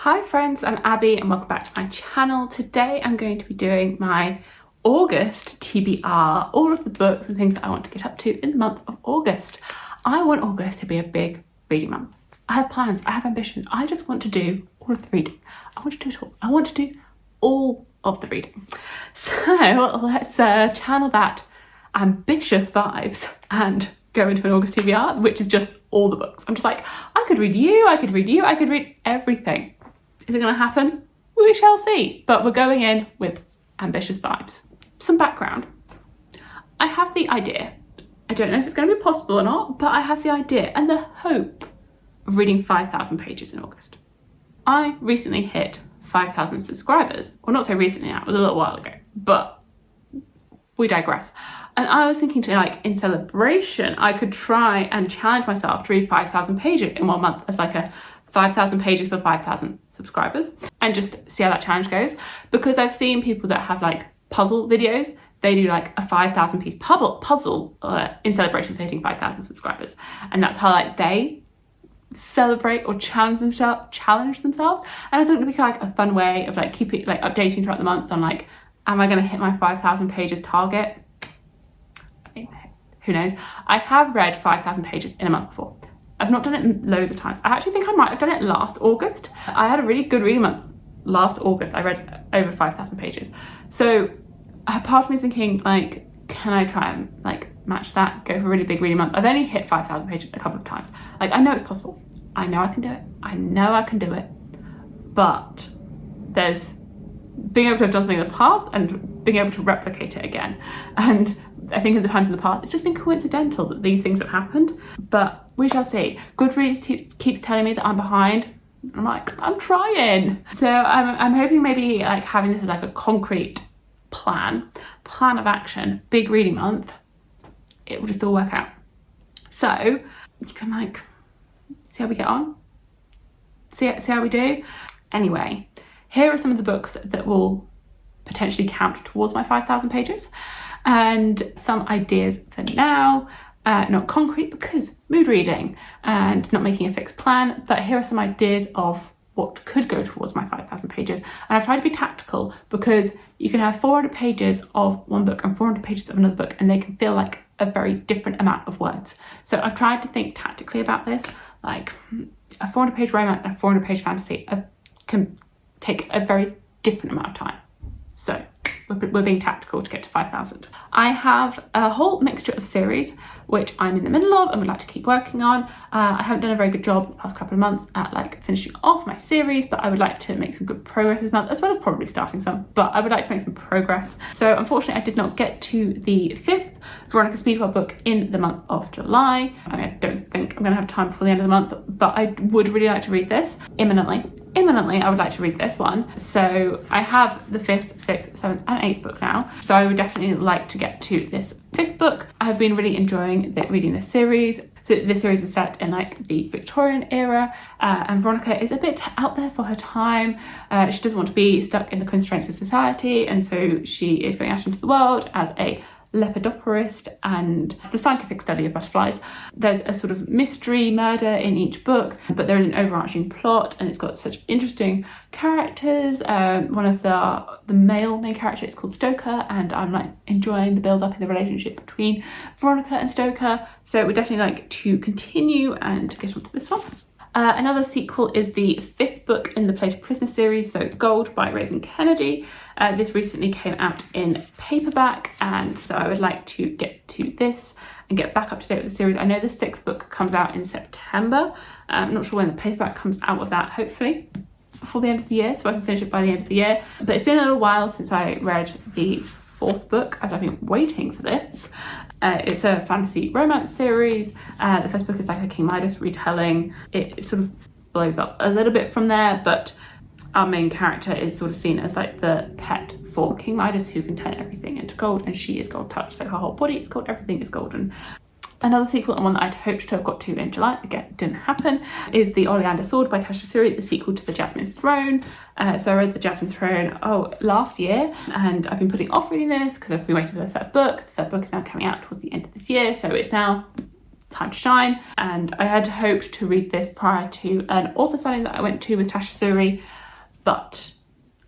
Hi friends, I'm Abby and welcome back to my channel. Today I'm going to be doing my August TBR, all of the books and things that I want to get up to in the month of August. I want August to be a big reading month. I have plans, I have ambitions. I just want to do all of the reading. I want to do it all. I want to do all of the reading. So let's channel that ambitious vibes and go into an August TBR, which is just all the books. I'm just like, I could read you, I could read you, I could read everything. Is it going to happen? We shall see. But we're going in with ambitious vibes. Some background. I have the idea. I don't know if it's going to be possible or not, but I have the idea and the hope of reading 5,000 pages in August. I recently hit 5,000 subscribers. Well, not so recently now, it was a little while ago, but we digress. And I was thinking in celebration, I could try and challenge myself to read 5,000 pages in 1 month as like a 5,000 pages for 5,000 subscribers and just see how that challenge goes. Because I've seen people that have like puzzle videos, they do like a 5,000 piece puzzle in celebration for hitting 5,000 subscribers. And that's how like they celebrate or challenge themselves. And I thought it'd be like a fun way of like keeping like updating throughout the month on like, am I going to hit my 5,000 pages target? I mean, who knows? I have read 5,000 pages in a month before. I've not done it loads of times. I actually think I might have done it last August. I had a really good reading month last August. I read over 5,000 pages. So a part of me is thinking like, can I try and like match that, go for a really big reading month? I've only hit 5,000 pages a couple of times. Like I know it's possible. I know I can do it. I know I can do it. But there's being able to have done something in the past and being able to replicate it again. And I think in the times in the past, it's just been coincidental that these things have happened, but we shall see. Goodreads keeps telling me that I'm behind. I'm like, I'm trying. So I'm hoping maybe like having this as like a concrete plan of action, big reading month, it will just all work out. So you can like, see how we get on, see how we do. Anyway, here are some of the books that will potentially count towards my 5,000 pages. And some ideas for now, not concrete because mood reading and not making a fixed plan, but here are some ideas of what could go towards my 5,000 pages. And I've tried to be tactical because you can have 400 pages of one book and 400 pages of another book and they can feel like a very different amount of words. So I've tried to think tactically about this, like a 400 page romance and a 400 page fantasy can take a very different amount of time. So we're being tactical to get to 5,000. I have a whole mixture of series which I'm in the middle of and would like to keep working on. I haven't done a very good job the past couple of months at like finishing off my series, but I would like to make some good progress this month, as well as probably starting some, but I would like to make some progress. So unfortunately I did not get to the 5th Veronica Speedwell book in the month of July. I mean, I don't think I'm going to have time before the end of the month, but I would really like to read this imminently. I would like to read this one. So I have the 5th, 6th, 7th and 8th book now. So I would definitely like to get to this 5th book. I've been really enjoying reading this series. So this series is set in like the Victorian era and Veronica is a bit out there for her time. She doesn't want to be stuck in the constraints of society, and so she is going out into the world as a lepidoporist and the scientific study of butterflies. There's a sort of mystery murder in each book, but there is an overarching plot and it's got such interesting characters. One of the male main character is called Stoker, and I'm like enjoying the build up in the relationship between Veronica and Stoker. So we'd definitely like to continue and get on to this one. Another sequel is the 5th book in the Play to Prismas series, so Gold by Raven Kennedy. This recently came out in paperback, and so I would like to get to this and get back up to date with the series. I know the 6th book comes out in September. I'm not sure when the paperback comes out of that, hopefully before the end of the year, so I can finish it by the end of the year. But it's been a little while since I read the 4th book, as I've been waiting for this. It's a fantasy romance series. The first book is like a King Midas retelling. It sort of blows up a little bit from there, but our main character is sort of seen as like the pet for King Midas, who can turn everything into gold, and she is gold touch, so her whole body is gold, everything is golden. Another sequel, and one that I'd hoped to have got to in July, again, didn't happen, is the Orander Sword by Tasha Suri, the sequel to the Jasmine Throne. So I read the Jasmine Throne last year, and I've been putting off reading this because I've been waiting for the 3rd book. The 3rd book is now coming out towards the end of this year, so it's now time to shine, and I had hoped to read this prior to an author signing that I went to with Tasha Suri, but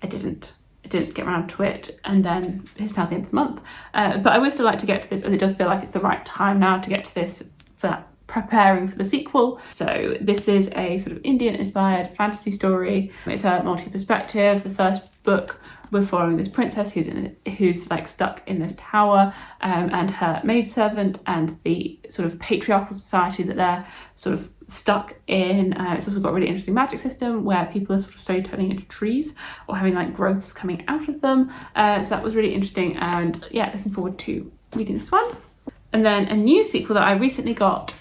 I didn't get around to it, and then it's now the end of the month. But I would still like to get to this, as it does feel like it's the right time now to get to this for preparing for the sequel. So this is a sort of Indian inspired fantasy story. It's a multi-perspective. The first book, we're following this princess who's like stuck in this tower, and her maidservant and the sort of patriarchal society that they're sort of stuck in. It's also got a really interesting magic system where people are sort of slowly turning into trees or having like growths coming out of them. So that was really interesting, and yeah, looking forward to reading this one. And then a new sequel that I recently got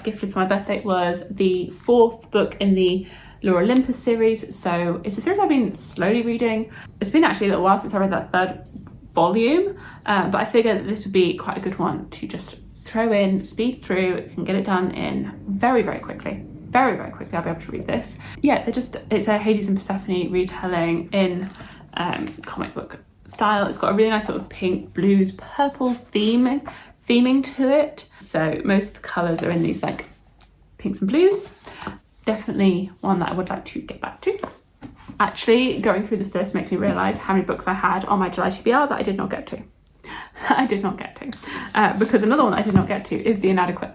gifted for my birthday was the 4th book in the Limpus series. So it's a series I've been slowly reading. It's been actually a little while since I read that 3rd volume, but I figured that this would be quite a good one to just throw in, speed through. You can get it done in very, very quickly. Very, very quickly I'll be able to read this. Yeah, it's a Hades and Persephone retelling in comic book style. It's got a really nice sort of pink, blues, purples theming to it. So most of the colours are in these like pinks and blues. Definitely one that I would like to get back to. Actually, going through this list makes me realise how many books I had on my July TBR that I did not get to. Because another one that I did not get to is The Inadequate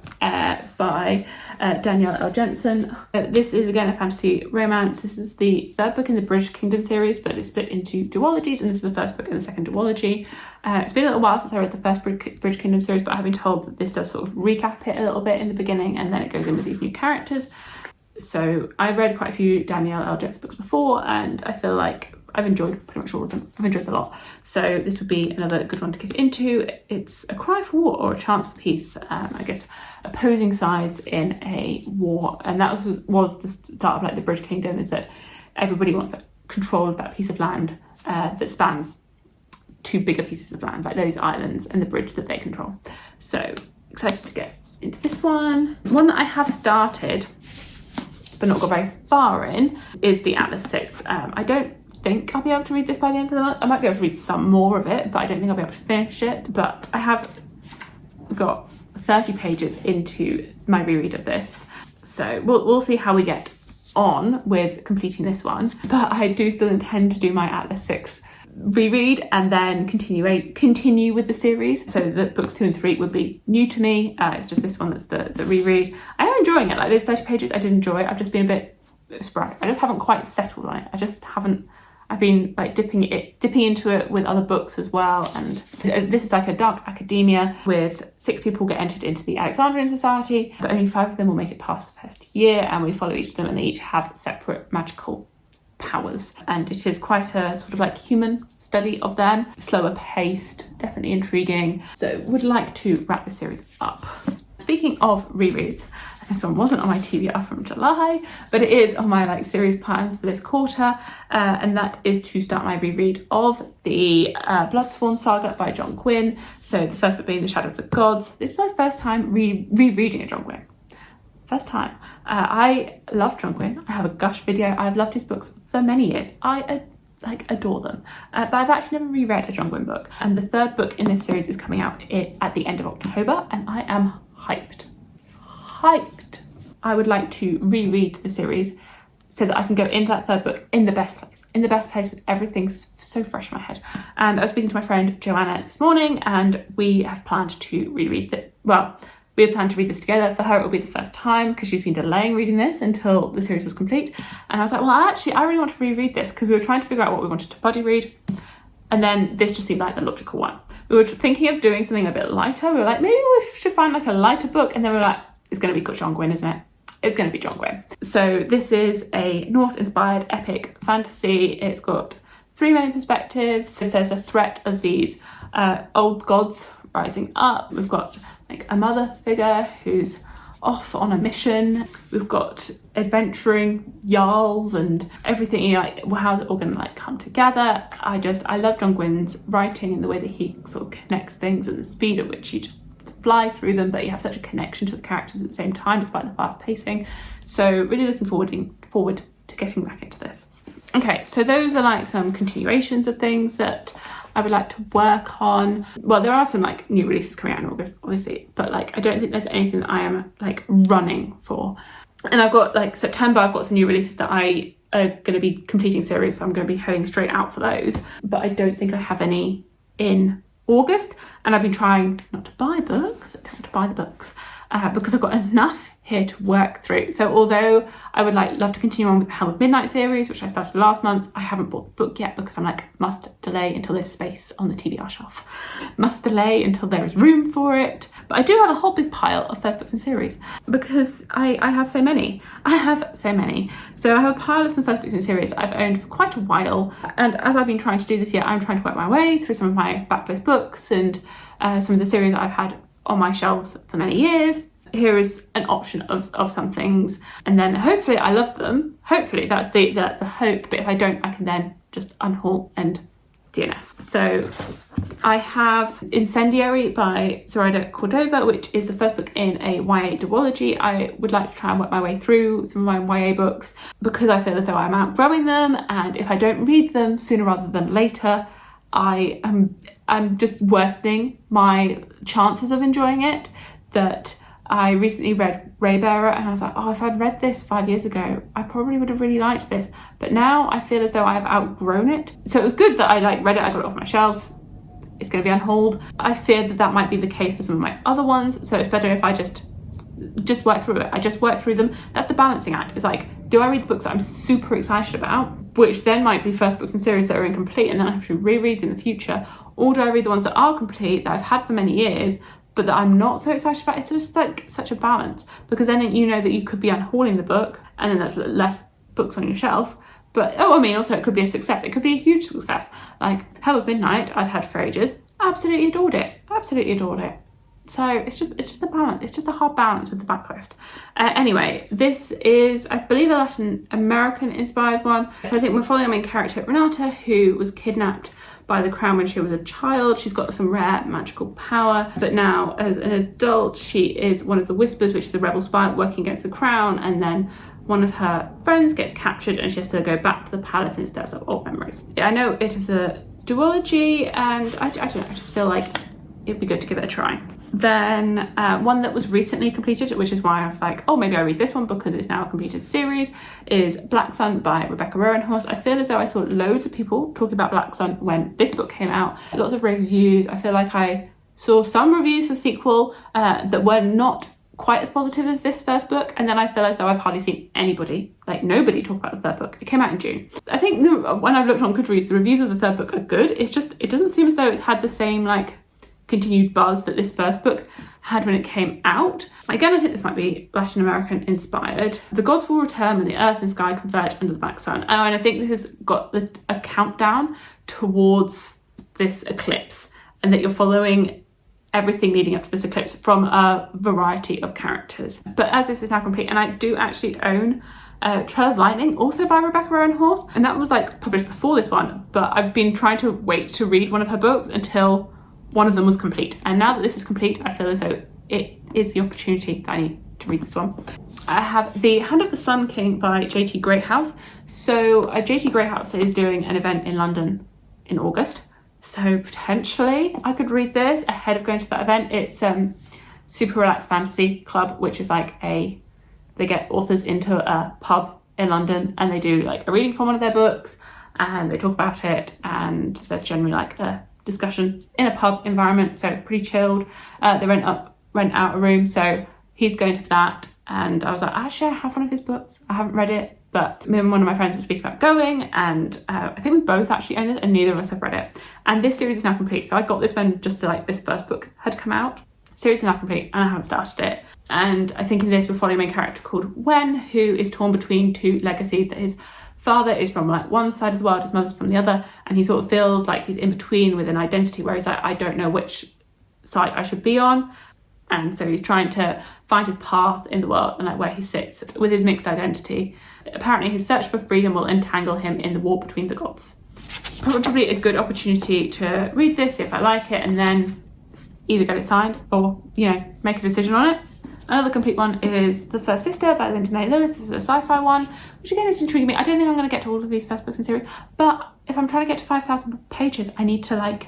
by Danielle L. Jensen. This is again a fantasy romance. This is the 3rd book in the British Kingdom series, but it's split into duologies, and this is the 1st book in the 2nd duology. It's been a little while since I read the 1st British Kingdom series, but I have been told that this does sort of recap it a little bit in the beginning, and then it goes in with these new characters. So I've read quite a few Danielle L. Jensen books before, and I feel like I've enjoyed pretty much all of them. I've enjoyed them a lot. So this would be another good one to get into. It's a cry for war or a chance for peace. I guess opposing sides in a war, and that was the start of like the British Kingdom, is that everybody wants that control of that piece of land that spans 2 bigger pieces of land, like those islands and the bridge that they control. So excited to get into this one. One that I have started but not got very far in is the Atlas Six. I don't think I'll be able to read this by the end of the month. I might be able to read some more of it, but I don't think I'll be able to finish it. But I have got 30 pages into my reread of this, so we'll see how we get on with completing this one. But I do still intend to do my Atlas Six reread and then continue with the series. So the books 2 and 3 would be new to me. It's just this one that's the reread. I am enjoying it. Like those 30 pages I did enjoy. I've just been a bit sporadic. I just haven't quite settled on it. I've been like dipping into it with other books as well, and this is like a dark academia with 6 people get entered into the Alexandrian Society, but only 5 of them will make it past the first year, and we follow each of them, and they each have separate magical powers, and it is quite a sort of like human study of them. Slower paced, definitely intriguing, so would like to wrap this series up. Speaking of rereads, this one wasn't on my TBR from July, but it is on my like series plans for this quarter, and that is to start my reread of the Bloodsworn Saga by John Gwynne. So the first book being The Shadow of the Gods. This is my first time rereading a John Gwynne. First time. I love John Gwynne. I have a gush video. I've loved his books for many years. I adore them, but I've actually never reread a John Gwynne book, and the 3rd book in this series is coming out at the end of October, and I am hyped. I would like to reread the series so that I can go into that 3rd book in the best place with everything so fresh in my head. And I was speaking to my friend Joanna this morning, and we have planned to reread it. Well, we had planned to read this together. For her it will be the first time because she's been delaying reading this until the series was complete. And I was like, well, I really want to reread this, because we were trying to figure out what we wanted to buddy read, and then this just seemed like the logical one. We were thinking of doing something a bit lighter. We were like, maybe we should find like a lighter book, and then we were like, it's going to be John Gwynne, isn't it? It's going to be John Gwynne. So this is a Norse-inspired epic fantasy. It's got 3 main perspectives. So there's a threat of these old gods rising up. We've got like a mother figure who's off on a mission. We've got adventuring jarls and everything, you know, like how's it all going to like come together. I love John Gwynne's writing and the way that he sort of connects things and the speed at which you just fly through them, but you have such a connection to the characters at the same time despite the fast pacing. So really looking forward to getting back into this. Okay, so those are like some continuations of things that I would like to work on. Well, there are some like new releases coming out in August, obviously, but like I don't think there's anything that I am like running for. And I've got like September, I've got some new releases that I are going to be completing series, so I'm going to be heading straight out for those. But I don't think I have any in August, and I've been trying not to buy books, I don't want to buy the books, because I've got enough here to work through. So although I would love to continue on with the Helm of Midnight series, which I started last month, I haven't bought the book yet because I'm like, must delay until there's space on the TBR shelf. Must delay until there is room for it. But I do have a whole big pile of first books in series because I have so many. I have so many. So I have a pile of some first books in series that I've owned for quite a while. And as I've been trying to do this year, I'm trying to work my way through some of my backlist books and some of the series that I've had on my shelves for many years. Here is an option of some things, and then hopefully I love them. Hopefully that's the hope, but if I don't, I can then just unhaul and DNF. So I have Incendiary by Zoraida Cordova, which is the first book in a YA duology. I would like to try and work my way through some of my YA books because I feel as though I'm outgrowing them, and if I don't read them sooner rather than later, I'm just worsening my chances of enjoying it. That I recently read Raybearer and I was like, oh, if I'd read this 5 years ago, I probably would have really liked this. But now I feel as though I have outgrown it. So it was good that I read it, I got it off my shelves. It's going to be unhauled. I fear that might be the case for some of my other ones. So it's better if I just work through it. I just work through them. That's the balancing act. It's like, do I read the books that I'm super excited about, which then might be first books in series that are incomplete and then I have to reread in the future? Or do I read the ones that are complete, that I've had for many years, but that I'm not so excited about? It's just like such a balance, because then you know that you could be unhauling the book and then there's less books on your shelf. But also it could be a success. It could be a huge success. Like Hell of Midnight, I'd had for ages. Absolutely adored it. Absolutely adored it. So it's just a balance. It's just a hard balance with the backlist. Anyway, this is, I believe, a Latin American inspired one. So I think we're following our main character, Veronica, who was kidnapped by the crown when she was a child. She's got some rare magical power, but now as an adult she is one of the Whispers, which is a rebel spy working against the crown, and then one of her friends gets captured and she has to go back to the palace instead of old memories. I know it is a duology and I don't know, I just feel like it'd be good to give it a try. Then one that was recently completed, which is why I was like, oh, maybe I read this one because it's now a completed series, is Black Sun by Rebecca Roanhorse. I feel as though I saw loads of people talking about Black Sun when this book came out. Lots of reviews. I feel like I saw some reviews for the sequel that were not quite as positive as this first book, and then I feel as though I've hardly seen anybody, like nobody, talk about the third book. It came out in June. I think when I've looked on Goodreads, the reviews of the third book are good. It's just, it doesn't seem as though it's had the same like continued buzz that this first book had when it came out. Again, I think this might be Latin American inspired. The gods will return when the earth and sky converge under the black sun. And I think this has got a countdown towards this eclipse, and that you're following everything leading up to this eclipse from a variety of characters. But as this is now complete, and I do actually own Trail of Lightning, also by Rebecca Roanhorse, and that was like published before this one, but I've been trying to wait to read one of her books until one of them was complete, and now that this is complete, I feel as though it is the opportunity that I need to read this one. I have The Hand of the Sun King by JT Greathouse. So JT Greathouse is doing an event in London in August, so potentially I could read this ahead of going to that event. It's Super Relaxed Fantasy Club, which is like they get authors into a pub in London and they do like a reading from one of their books and they talk about it, and there's generally like a discussion in a pub environment, so pretty chilled. They rent out a room, so he's going to that, and I was like, actually I have one of his books, I haven't read it, but me and one of my friends were speaking about going, and I think we both actually own it and neither of us have read it. And this series is now complete, so I got this one just to like this first book had come out. Series is now complete and I haven't started it, and I think in this we're following a main character called Wen, who is torn between two legacies, that his father is from like one side of the world, his mother's from the other, and he sort of feels like he's in between with an identity where he's like, I don't know which side I should be on. And so he's trying to find his path in the world and like where he sits with his mixed identity. Apparently his search for freedom will entangle him in the war between the gods. Probably a good opportunity to read this, see if I like it, and then either get it signed or, you know, make a decision on it. Another complete one is The First Sister by Linda May Lewis. This is a sci-fi one, which again is intriguing me. I don't think I'm going to get to all of these first books in series, but if if I'm trying to get to 5,000 pages, I need to like,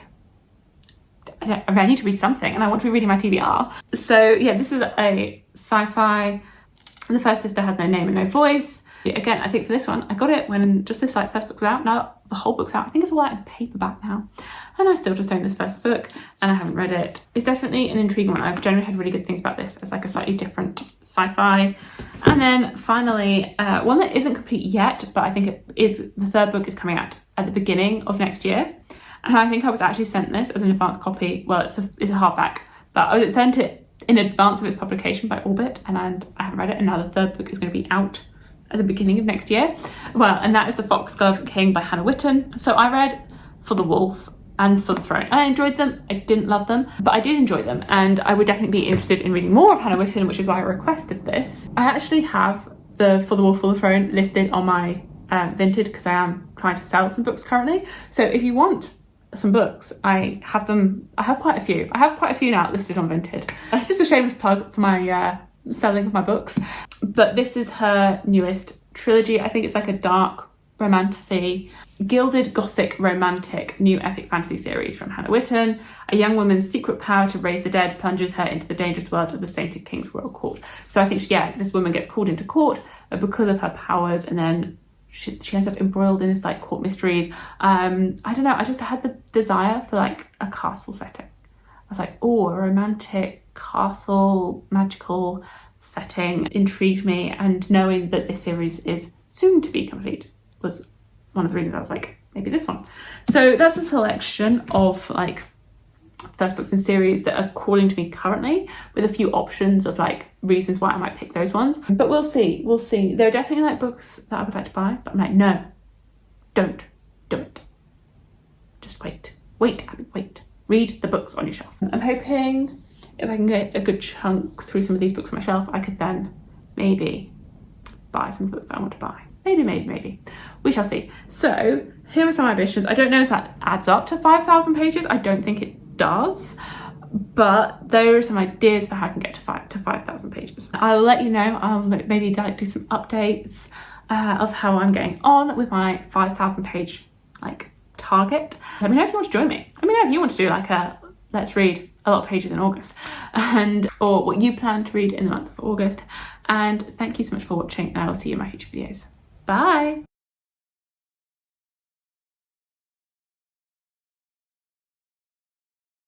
I need to read something, and I want to be reading my TBR. So yeah, this is a sci-fi. The First Sister has no name and no voice. Again, I think for this one, I got it when just this like first book was out. Now the whole book's out. I think it's all out in paperback now. And I still just own this first book and I haven't read it. It's definitely an intriguing one. I've generally had really good things about this as like a slightly different sci-fi. And then finally, one that isn't complete yet, but I think it is, the third book is coming out at the beginning of next year. And I think I was actually sent this as an advanced copy. Well, it's a hardback, but I was sent it in advance of its publication by Orbit, and I haven't read it. And now the third book is going to be out at the beginning of next year. Well, and that is The Foxglove King by Hannah Witten. So I read For the Wolf and For the Throne. I enjoyed them. I didn't love them, but I did enjoy them. And I would definitely be interested in reading more of Hannah Witten, which is why I requested this. I actually have the For the Wolf, For the Throne listed on my Vinted because I am trying to sell some books currently. So if you want some books, I have them. I have quite a few. I have quite a few now listed on Vinted. It's just a shameless plug for my selling of my books. But this is her newest trilogy. I think it's like a dark romantasy, gilded gothic romantic new epic fantasy series from Hannah Witten. A young woman's secret power to raise the dead plunges her into the dangerous world of the Sainted King's royal court. So I think, this woman gets called into court because of her powers, and then she ends up embroiled in this like court mysteries. I don't know, I just had the desire for like a castle setting. I was like, oh, a romantic castle, magical setting intrigued me, and knowing that this series is soon to be complete was one of the reasons I was like, maybe this one. So that's a selection of like first books in series that are calling to me currently, with a few options of like reasons why I might pick those ones. But we'll see. There are definitely like books that I would like to buy, but I'm like, no, don't do it. Just wait, Abby, wait. Read the books on your shelf. I'm hoping if I can get a good chunk through some of these books on my shelf, I could then maybe buy some books that I want to buy. Maybe. We shall see. So here are some ambitions. I don't know if that adds up to 5,000 pages. I don't think it does. But there are some ideas for how I can get to 5,000 pages. I'll let you know. I'll maybe like do some updates of how I'm getting on with my 5,000 page like target. Let me know if you want to join me. Let me know if you want to do like a let's read a lot of pages in August, or what you plan to read in the month of August. And thank you so much for watching, and I will see you in my future videos. Bye.